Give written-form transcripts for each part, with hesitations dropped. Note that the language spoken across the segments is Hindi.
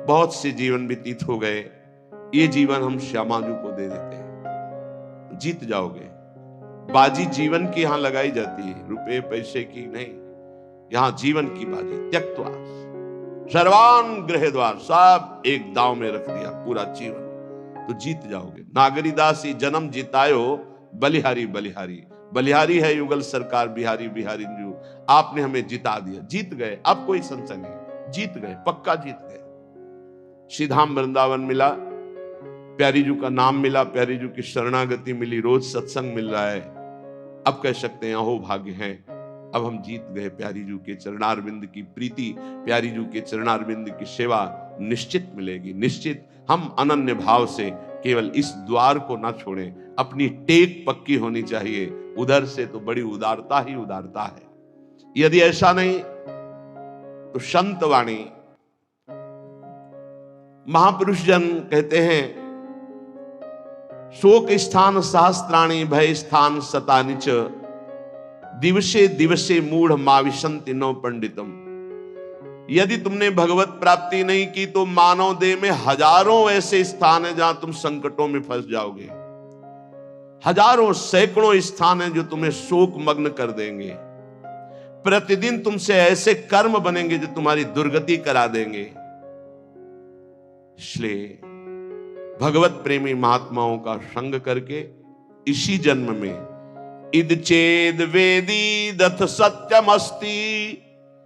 बहुत से जीवन व्यतीत हो गए, ये जीवन हम श्यामाजू को दे देते हैं, जीत जाओगे। बाजी जीवन की यहां लगाई जाती है, रुपए पैसे की नहीं, यहां जीवन की बाजी। त्यक्त्वा सर्वान गृहद्वार, सब एक दांव में रख दिया पूरा जीवन, तो जीत जाओगे। नागरीदासी जन्म जितायो, बलिहारी बलिहारी। बलिहारी है युगल सरकार, बिहारी बिहारी जू, आपने हमें जिता दिया, जीत गए। अब कोई संशय नहीं, जीत गए, पक्का जीत गए। श्रीधाम वृंदावन मिला, प्यारी जू का नाम मिला, प्यारी जू की शरणागति मिली, रोज सत्संग मिल रहा है। अब कह सकते हैं अहो भाग्य है, अब हम जीत गए। प्यारी जू के चरणारविंद की प्रीति, प्यारी जू के चरणारविंद की सेवा निश्चित मिलेगी, निश्चित। हम अनन्य भाव से केवल इस द्वार को ना छोड़ें, अपनी टेक पक्की होनी चाहिए, उधर से तो बड़ी उदारता ही उदारता है। यदि ऐसा नहीं तो संत वाणी, महापुरुष जन कहते हैं, शोक स्थान सहस्त्राणी, भय स्थान शतानि च, दिवसे दिवसे मूढ़ माविशंति नो पंडितम। यदि तुमने भगवत प्राप्ति नहीं की तो मानव देह में हजारों ऐसे स्थान हैं जहां तुम संकटों में फंस जाओगे। हजारों सैकड़ों स्थान हैं जो तुम्हें शोक मग्न कर देंगे। प्रतिदिन तुमसे ऐसे कर्म बनेंगे जो तुम्हारी दुर्गति करा देंगे। इसलिए भगवत प्रेमी महात्माओं का संग करके इसी जन्म में इद चेद वेदी दथ सत्यमस्ति,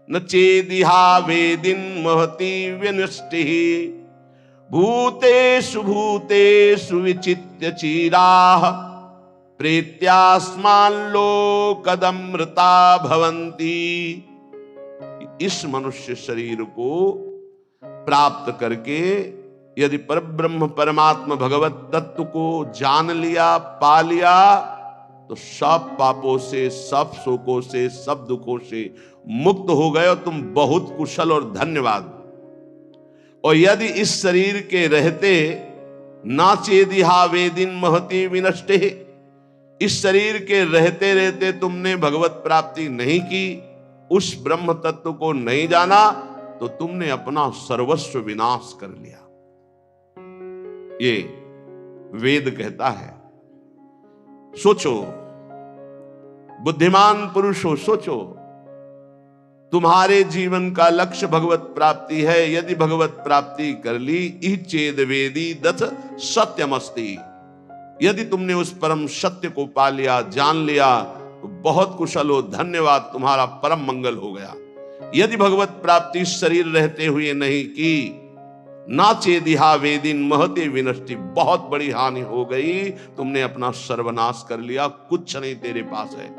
न चेदिहा वेदिन महति विनष्टि, भूतेषु भूतेषु विचित्य चीराः, प्रेत्यास्मान् लोकदमृता भवन्ति। इस मनुष्य शरीर को प्राप्त करके यदि परब्रह्म परमात्मा भगवत तत्व को जान लिया, पा लिया, तो सब पापों से, सब शोकों से, सब दुखों से मुक्त हो गए और तुम बहुत कुशल और धन्यवाद। और यदि इस शरीर के रहते ना चेदिहा वेदिन महति विनष्टे, इस शरीर के रहते रहते तुमने भगवत प्राप्ति नहीं की, उस ब्रह्म तत्व को नहीं जाना, तो तुमने अपना सर्वस्व विनाश कर लिया। ये वेद कहता है। सोचो, बुद्धिमान पुरुष हो, सोचो, तुम्हारे जीवन का लक्ष्य भगवत प्राप्ति है। यदि भगवत प्राप्ति कर ली, ई चेद वेदी दथ सत्यमस्ति, यदि तुमने उस परम सत्य को पा लिया, जान लिया, तो बहुत कुशल हो, धन्यवाद, तुम्हारा परम मंगल हो गया। यदि भगवत प्राप्ति शरीर रहते हुए नहीं की, ना चेदिहा वेदिन महते विनष्टि, बहुत बड़ी हानि हो गई, तुमने अपना सर्वनाश कर लिया, कुछ नहीं तेरे पास है।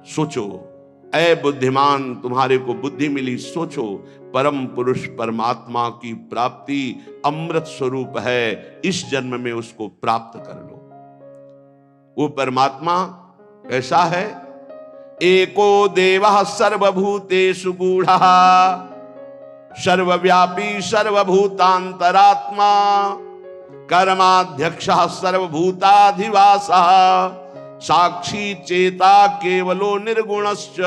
सोचो, ऐ बुद्धिमान, तुम्हारे को बुद्धि मिली, सोचो, परम पुरुष परमात्मा की प्राप्ति अमृत स्वरूप है, इस जन्म में उसको प्राप्त कर लो। वो परमात्मा कैसा है? एको देवः सर्वभूतेषु गूढ़ः, सर्वव्यापी सर्वभूतांतरात्मा, कर्माध्यक्षः सर्वभूताधिवासः, साक्षी चेता केवलो निर्गुणश्च।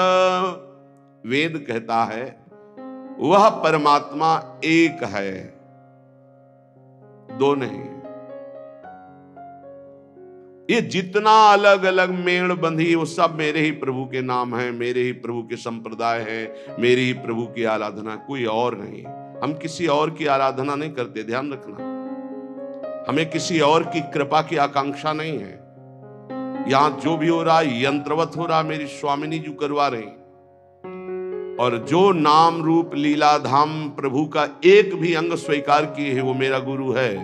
वेद कहता है वह परमात्मा एक है, दो नहीं। ये जितना अलग अलग मेड़ बंधी, वो सब मेरे ही प्रभु के नाम है, मेरे ही प्रभु के संप्रदाय है, मेरे ही प्रभु की आराधना, कोई और नहीं। हम किसी और की आराधना नहीं करते, ध्यान रखना। हमें किसी और की कृपा की आकांक्षा नहीं है। यहां जो भी हो रहा है यंत्रवत हो रहा, मेरी स्वामिनी जी करवा रही। और जो नाम रूप लीला धाम प्रभु का एक भी अंग स्वीकार किए है, वो मेरा गुरु है,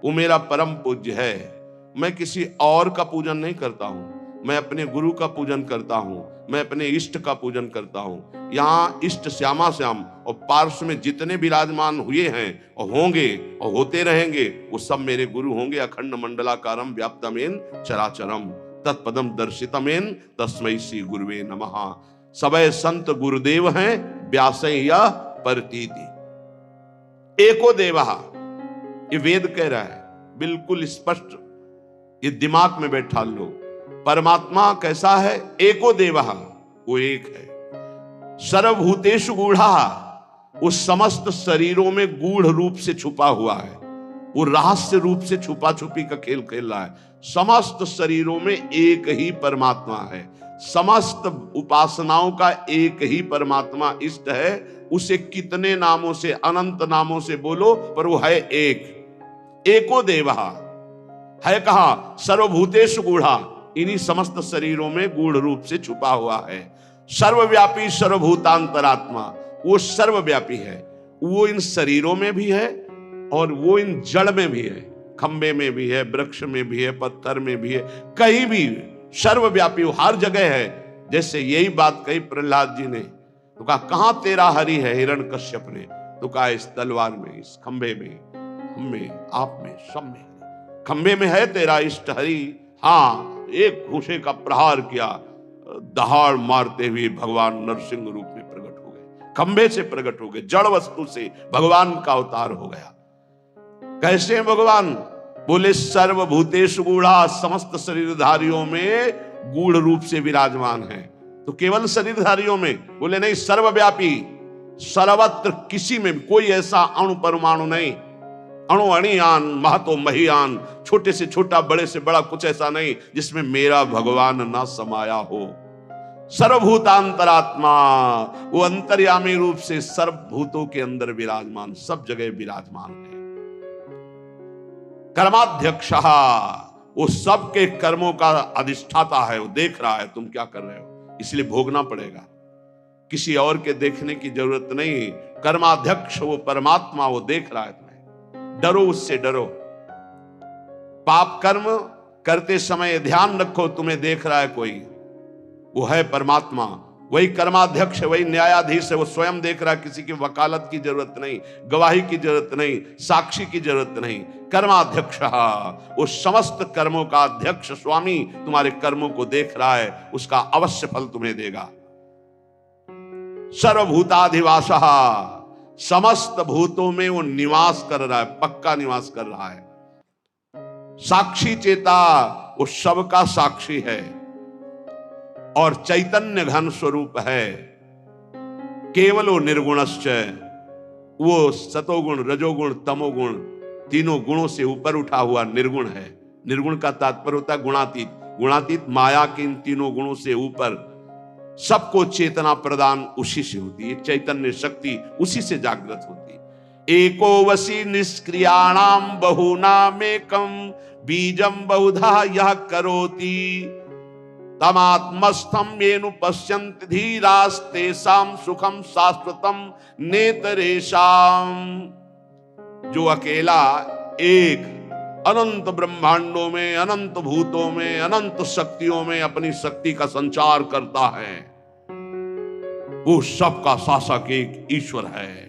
वो मेरा परम पूज्य है। मैं किसी और का पूजन नहीं करता हूं, मैं अपने गुरु का पूजन करता हूं, मैं अपने इष्ट का पूजन करता हूं। यहां इष्ट श्यामा श्याम और पार्श्व में जितने विराजमान हुए हैं और होंगे और होते रहेंगे, वो सब मेरे गुरु होंगे। अखंड मंडलाकारम व्याप्तमेन चराचरम तत्पदम दर्शितमेन तस्मै श्री गुरुवे नमः। सबे संत गुरुदेव हैं, व्यासै या परतीति। एको देवः, ये वेद कह रहा है, बिल्कुल स्पष्ट, ये दिमाग में बैठा लो। परमात्मा कैसा है? एको देवः, वो एक है। सर्वभूतेषु गूढ़ः, उस समस्त शरीरों में गूढ़ रूप से छुपा हुआ है, वो रहस्य रूप से छुपा छुपी का खेल खेल रहा है। समस्त शरीरों में एक ही परमात्मा है, समस्त उपासनाओं का एक ही परमात्मा इष्ट है। उसे कितने नामों से, अनंत नामों से बोलो, पर वो है एक। एको देवः है कहा सर्वभूतेषु गूढ़ा, इन्हीं समस्त शरीरों में गूढ़ रूप से छुपा हुआ है। सर्वव्यापी सर्वभूतांतरात्मा, वो सर्वव्यापी है, वो इन शरीरों में भी है और वो इन जड़ में भी है, खंबे में भी है, वृक्ष में भी है, पत्थर में भी है, कहीं भी सर्वव्यापी, वो हर जगह है। जैसे यही बात कही प्रहलाद जी ने, तो कहा कहां तेरा हरि है, हिरण्यकश्यप ने, तो कहा इस तलवार में, इस खंबे में, हम में, आप में, सब में। खंबे में है तेरा इष्ट हरि। हाँ, एक घूंसे का प्रहार किया, दहाड़ मारते हुए भगवान नरसिंह रूप में प्रकट हो गए, खंबे से प्रकट हो गए, जड़ वस्तु से भगवान का अवतार हो गया। कैसे हैं भगवान? बोले सर्वभूतेषु गूढ़ा, समस्त शरीरधारियों में गूढ़ रूप से विराजमान है। तो केवल शरीरधारियों में? बोले नहीं, सर्वव्यापी, सर्वत्र, किसी में कोई ऐसा अणु परमाणु नहीं, अणु अणियान, महतो महियान, छोटे से छोटा, बड़े से बड़ा, कुछ ऐसा नहीं जिसमें मेरा भगवान ना समाया हो। सर्वभूतांतरात्मा, वो अंतर्यामी रूप से सर्वभूतों के अंदर विराजमान, सब जगह विराजमान है। कर्माध्यक्ष, वो सबके कर्मों का अधिष्ठाता है, वो देख रहा है तुम क्या कर रहे हो, इसलिए भोगना पड़ेगा, किसी और के देखने की जरूरत नहीं। कर्माध्यक्ष वो परमात्मा, वो देख रहा है तुम्हें, डरो उससे, डरो। पाप कर्म करते समय ध्यान रखो, तुम्हें देख रहा है कोई, वो है परमात्मा, वही कर्माध्यक्ष है, वही न्यायाधीश है, वो स्वयं देख रहा है, किसी की वकालत की जरूरत नहीं, गवाही की जरूरत नहीं, साक्षी की जरूरत नहीं। कर्माध्यक्ष, वो समस्त कर्मों का अध्यक्ष स्वामी तुम्हारे कर्मों को देख रहा है, उसका अवश्य फल तुम्हें देगा। सर्वभूताधिवासः, समस्त भूतों में वो निवास कर रहा है, पक्का निवास कर रहा है। साक्षी चेता, वो सबका साक्षी है और चैतन्य घन स्वरूप है। केवलो निर्गुणश्च, वो सतोगुण, रजोगुण, तमोगुण, तीनों गुणों से ऊपर उठा हुआ निर्गुण है। निर्गुण का तात्पर्य होता है गुणातीत, गुणातीत माया के इन तीनों गुणों से ऊपर, सबको चेतना प्रदान उसी से होती है, चैतन्य शक्ति उसी से जागृत होती है। एको वसी निष्क्रियाणाम बहुनामेकम बीजम बहुधा यह करोति तमात्मस्थम येनु पश्यन्ति धीरास्तेषां सुखम शाश्वतम नेतरेषाम। जो अकेला एक अनंत ब्रह्मांडों में, अनंत भूतों में, अनंत शक्तियों में अपनी शक्ति का संचार करता है, वो सबका शासक एक ईश्वर है।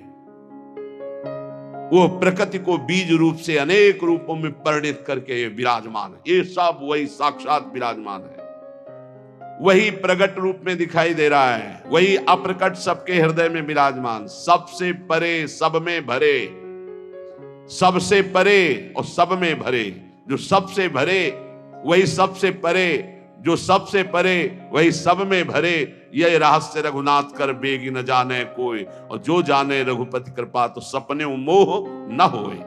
वो प्रकृति को बीज रूप से अनेक रूपों में परिणित करके विराजमान है। ये सब वही साक्षात विराजमान है, वही प्रकट रूप में दिखाई दे रहा है, वही अप्रकट सबके हृदय में विराजमान, सबसे परे सब में भरे, सबसे परे और सब में भरे। जो सबसे भरे वही सबसे परे, जो सबसे परे वही सब में भरे। यह रहस्य रघुनाथ कर बेगी न जाने कोई, और जो जाने रघुपति कृपा तो सपने मोह न होए।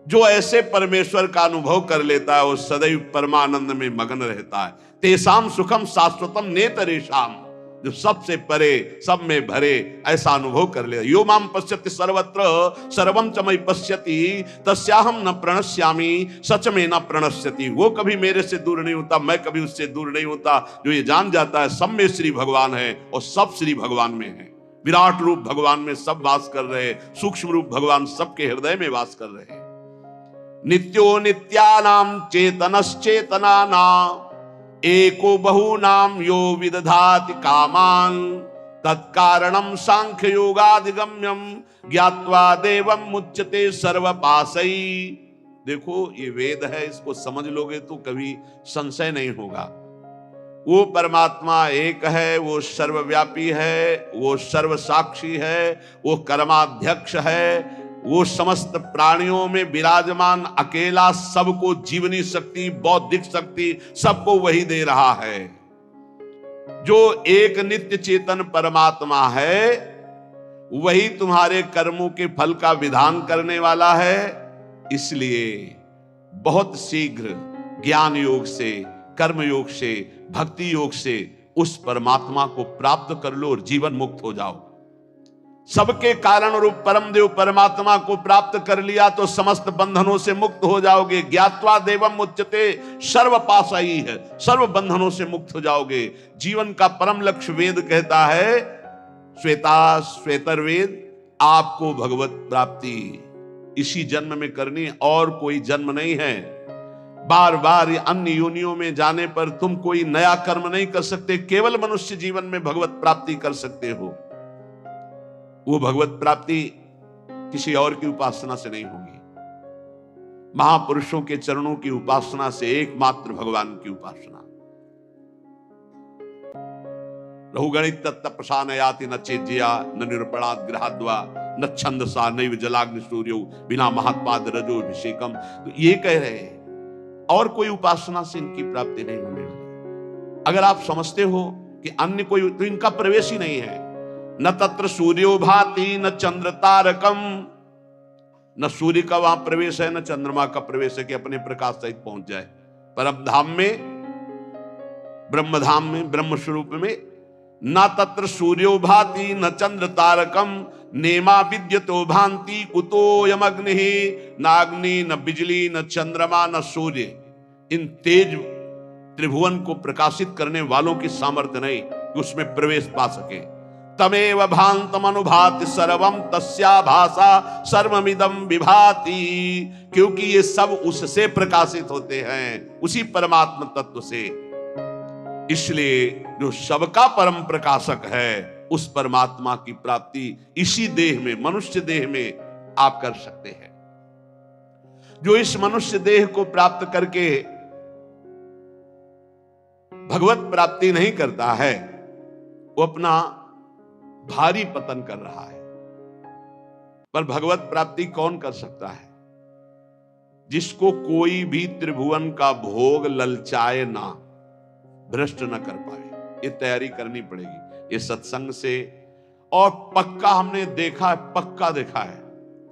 जो ऐसे परमेश्वर का अनुभव कर लेता है वो सदैव परमानंद में मगन रहता है। तेसाम सुखम शाश्वतम नेतरेषाम, जो सबसे परे, सब में भरे, ऐसा अनुभव कर ले। यो माम पश्यति सर्वत्र सर्वम च मयि पश्यति तस्याहम न प्रणश्यामि सच में न प्रणश्यति। वो कभी मेरे से दूर नहीं होता, मैं कभी उससे दूर नहीं होता। जो ये जान जाता है सब में श्री भगवान है और सब श्री भगवान में है। विराट रूप भगवान में सब वास कर रहे, सूक्ष्म रूप भगवान सबके हृदय में वास कर रहे। नित्यो नित्यानाम चेतनश्चेतनानाम एको बहुनाम यो विदधाति कामान तत्कारणम सांख्य योगाधिगम्यम ज्ञात्वा देवम मुच्यते सर्वपासई। देखो ये वेद है, इसको समझ लोगे तो कभी संशय नहीं होगा। वो परमात्मा एक है, वो सर्वव्यापी है, वो सर्वसाक्षी है, वो कर्माध्यक्ष है, वो समस्त प्राणियों में विराजमान अकेला, सबको जीवनी शक्ति, बौद्धिक शक्ति सबको वही दे रहा है। जो एक नित्य चेतन परमात्मा है वही तुम्हारे कर्मों के फल का विधान करने वाला है। इसलिए बहुत शीघ्र ज्ञान योग से, कर्म योग से, भक्ति योग से उस परमात्मा को प्राप्त कर लो और जीवन मुक्त हो जाओ। सबके कारण रूप परम देव परमात्मा को प्राप्त कर लिया तो समस्त बंधनों से मुक्त हो जाओगे। ज्ञात्वा देवम उच्यते सर्व पाशाई है, सर्व बंधनों से मुक्त हो जाओगे। जीवन का परम लक्ष्य वेद कहता है, श्वेता श्वेतर्वेद, आपको भगवत प्राप्ति इसी जन्म में करनी, और कोई जन्म नहीं है। बार बार अन्य योनियों में जाने पर तुम कोई नया कर्म नहीं कर सकते। केवल मनुष्य जीवन में भगवत प्राप्ति कर सकते हो। वो भगवत प्राप्ति किसी और की उपासना से नहीं होगी, महापुरुषों के चरणों की उपासना से, एकमात्र भगवान की उपासना। रहुगणित तत्प्रसाद याति न चेज्या न निरूपणात् गृहाद्वा न छंदसा नैव जलाग्नि सूर्यो बिना महात्माद रजोभिषेकम। तो ये कह रहे हैं और कोई उपासना से इनकी प्राप्ति नहीं होने वाली। अगर आप समझते हो कि अन्य कोई, तो इनका प्रवेश ही नहीं है। न तत्र सूर्यो भाति न चंद्र तारकम, न सूर्य का वहां प्रवेश है न चंद्रमा का प्रवेश है कि अपने प्रकाश सहित पहुंच जाए परम धाम में, ब्रह्म धाम में, ब्रह्म स्वरूप में। न तत्र सूर्यो भाति न चंद्र तारकम नेमा विद्यतो भांति कुतोयम अग्नि, न अग्नि न बिजली न चंद्रमा न सूर्य। इन तेज त्रिभुवन को प्रकाशित करने वालों की सामर्थ्य नहीं कि उसमें प्रवेश पा सके। तमेव भांतम अनुभाति सर्वम तस्या भाषा सर्वमिदं विभाति, क्योंकि ये सब उससे प्रकाशित होते हैं, उसी परमात्मा तत्व से। इसलिए जो सबका परम प्रकाशक है, उस परमात्मा की प्राप्ति इसी देह में, मनुष्य देह में आप कर सकते हैं। जो इस मनुष्य देह को प्राप्त करके भगवत प्राप्ति नहीं करता है, वो अपना भारी पतन कर रहा है। पर भगवत प्राप्ति कौन कर सकता है? जिसको कोई भी त्रिभुवन का भोग ललचाए ना, भ्रष्ट न कर पाए। ये तैयारी करनी पड़ेगी ये सत्संग से। और पक्का हमने देखा है, पक्का देखा है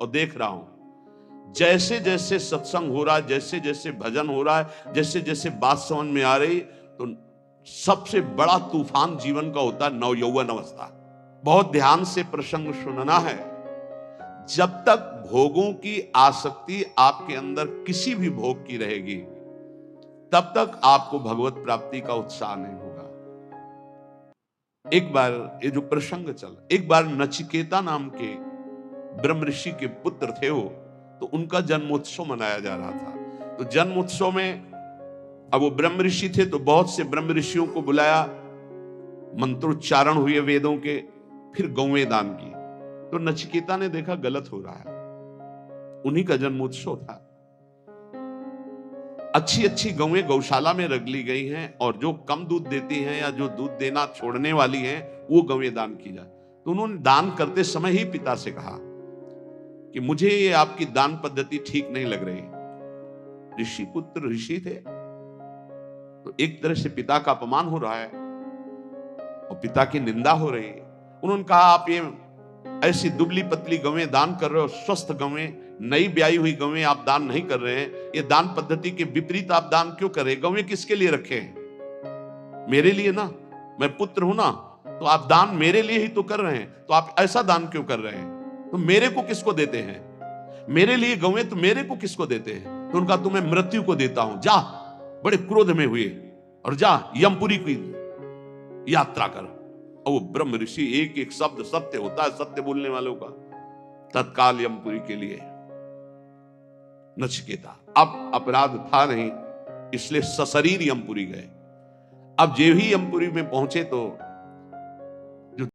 और देख रहा हूं, जैसे जैसे सत्संग हो रहा है, जैसे जैसे भजन हो रहा है, जैसे जैसे बात समझ में आ रही, तो सबसे बड़ा तूफान जीवन का होता है नवयौवन अवस्था। बहुत ध्यान से प्रसंग सुनना है। जब तक भोगों की आसक्ति आपके अंदर किसी भी भोग की रहेगी, तब तक आपको भगवत प्राप्ति का उत्साह नहीं होगा। एक बार ये जो प्रसंग चला, एक बार नचिकेता नाम के ब्रह्म ऋषि के पुत्र थे वो, तो उनका जन्मोत्सव मनाया जा रहा था। तो जन्मोत्सव में अब वो ब्रह्म ऋषि थे, तो बहुत से ब्रह्म ऋषियों को बुलाया, मंत्रोच्चारण हुए वेदों के, फिर गौएं दान की। तो नचिकेता ने देखा गलत हो रहा है, उन्हीं का जन्मोत्सव था। अच्छी अच्छी गौएं गौशाला में रख ली गई हैं, और जो कम दूध देती हैं या जो दूध देना छोड़ने वाली हैं, वो गौएं दान की जाए। तो उन्होंने दान करते समय ही पिता से कहा कि मुझे ये आपकी दान पद्धति ठीक नहीं लग रही। ऋषि पुत्र ऋषि थे, तो एक तरह से पिता का अपमान हो रहा है और पिता की निंदा हो रही है। उन्होंने कहा आप ये ऐसी दुबली पतली गौएं दान कर रहे हो, स्वस्थ गौएं, नई ब्याई हुई गौएं आप दान नहीं कर रहे हैं। ये दान पद्धति के विपरीत आप दान क्यों कर रहे हैं? गौएं किसके लिए रखे हैं? मेरे लिए ना, मैं पुत्र हूं ना, तो आप दान मेरे लिए ही तो कर रहे हैं, तो आप ऐसा दान क्यों कर रहे हैं? तो मेरे को किसको देते हैं? मेरे लिए गौएं, तो मेरे को किसको देते हैं? तो उनका तुम्हें मृत्यु को देता हूं, जा। बड़े क्रोध में हुए और जा यमपुरी की यात्रा कर। और वो ब्रह्म ऋषि, एक एक शब्द सत्य होता है सत्य बोलने वालों का, तत्काल यमपुरी के लिए नचिकेता। अब अपराध था नहीं, इसलिए सशरीर यमपुरी गए। अब जे ही यमपुरी में पहुंचे तो